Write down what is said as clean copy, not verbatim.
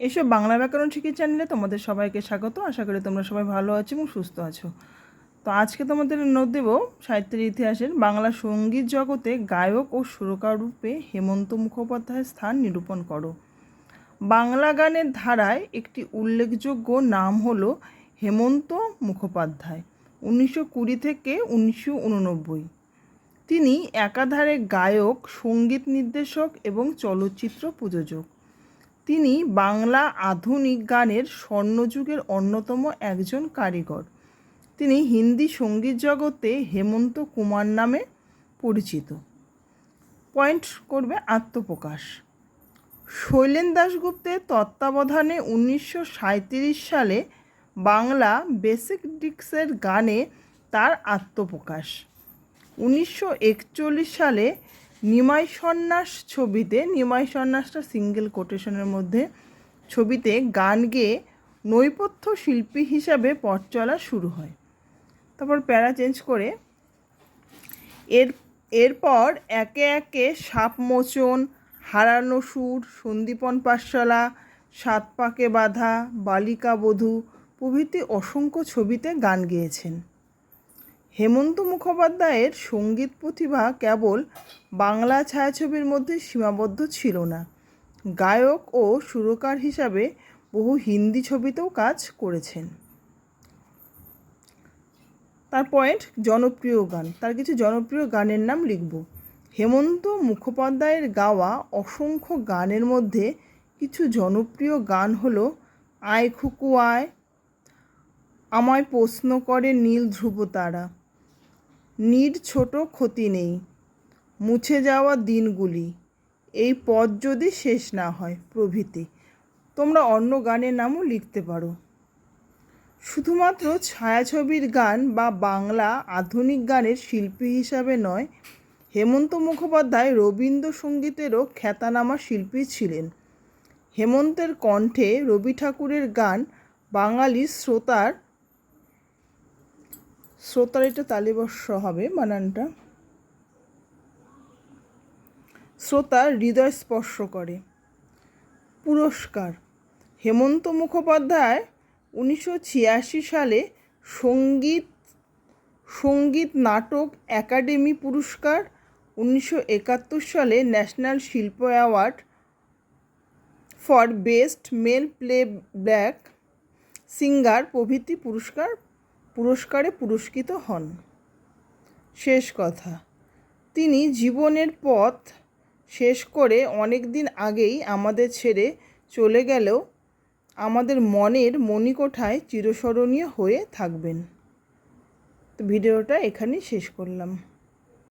এসব বাংলা ব্যাকরণ শিখি চ্যানেলে তোমাদের সবাইকে স্বাগত। আশা করি তোমরা সবাই ভালো আছো এবং সুস্থ আছো। তো আজকে তোমাদের নোট দেব সাহিত্যের ইতিহাসের বাংলা সঙ্গীত জগতে গায়ক ও সুরকার রূপে হেমন্ত মুখোপাধ্যায়ের স্থান নিরূপণ করো। বাংলা গানের ধারায় একটি উল্লেখযোগ্য নাম হলো হেমন্ত মুখোপাধ্যায়। 1920 থেকে 1989। তিনি একাধারে গায়ক, সঙ্গীত নির্দেশক এবং চলচ্চিত্র প্রযোজক। তিনি বাংলা আধুনিক গানের স্বর্ণযুগের অন্যতম একজন কারিগর। তিনি হিন্দি সঙ্গীত জগতে হেমন্ত কুমার নামে পরিচিত। পয়েন্ট করবে আত্মপ্রকাশ। শৈলেন দাশগুপ্তের তত্ত্বাবধানে 1937 সালে বাংলা বেসিক ডিস্কের গানে তার আত্মপ্রকাশ। 1941 সালে নিমাই সন্ন্যাস ছবিতে, নিমাই সন্ন্যাসটা সিঙ্গেল কোটেশনের মধ্যে, ছবিতে গান গেয়ে নৈপথ্য শিল্পী হিসাবে পথ চলা শুরু হয়। তারপর প্যারা চেঞ্জ করে এরপর একে একে সাপমোচন, হারানো সুর, সন্দীপন পাঠশালা, সাত পাকে বাঁধা, বালিকা বধূ প্রভৃতি অসংখ্য ছবিতে গান গেয়েছেন। হেমন্ত মুখোপাধ্যায়ের সঙ্গীত প্রতিভা কেবল বাংলা ছায়াছবির মধ্যে সীমাবদ্ধ ছিল না। গায়ক ও সুরকার হিসাবে বহু হিন্দি ছবিতেও কাজ করেছেন। তার পয়েন্ট জনপ্রিয় গান, তার কিছু জনপ্রিয় গানের নাম লিখব। হেমন্ত মুখোপাধ্যায়ের গাওয়া অসংখ্য গানের মধ্যে কিছু জনপ্রিয় গান হলো আয় খুকু আয়, আমায় প্রশ্ন করে নীল ধ্রুবতারা, নীর ছোট ক্ষতি নেই, মুছে যাওয়া দিনগুলি, এই পথ যদি শেষ না হয় প্রভৃতি। তোমরা অন্য গানের নামও লিখতে পারো। শুধুমাত্র ছায়াছবির গান বা বাংলা আধুনিক গানের শিল্পী হিসাবে নয়, হেমন্ত মুখোপাধ্যায় রবীন্দ্রসঙ্গীতেরও খ্যাতনামা শিল্পী ছিলেন। হেমন্তের কণ্ঠে রবি ঠাকুরের গান বাঙালি শ্রোতার এটা তালিবস্য হবে বানানটা, শ্রোতার হৃদয় স্পর্শ করে। পুরস্কার। হেমন্ত মুখোপাধ্যায় 1986 সালে সঙ্গীত নাটক একাডেমি পুরস্কার, 1971 সালে ন্যাশনাল শিল্প award for best mail playback singer প্রভৃতি পুরস্কারে পুরস্কৃত হন। শেষ কথা, তিনি জীবনের পথ শেষ করে অনেক দিন আগেই আমাদের ছেড়ে চলে গেলেও আমাদের মনের মণিকোঠায় চিরস্মরণীয় হয়ে থাকবেন। তো ভিডিওটা এখানেই শেষ করলাম।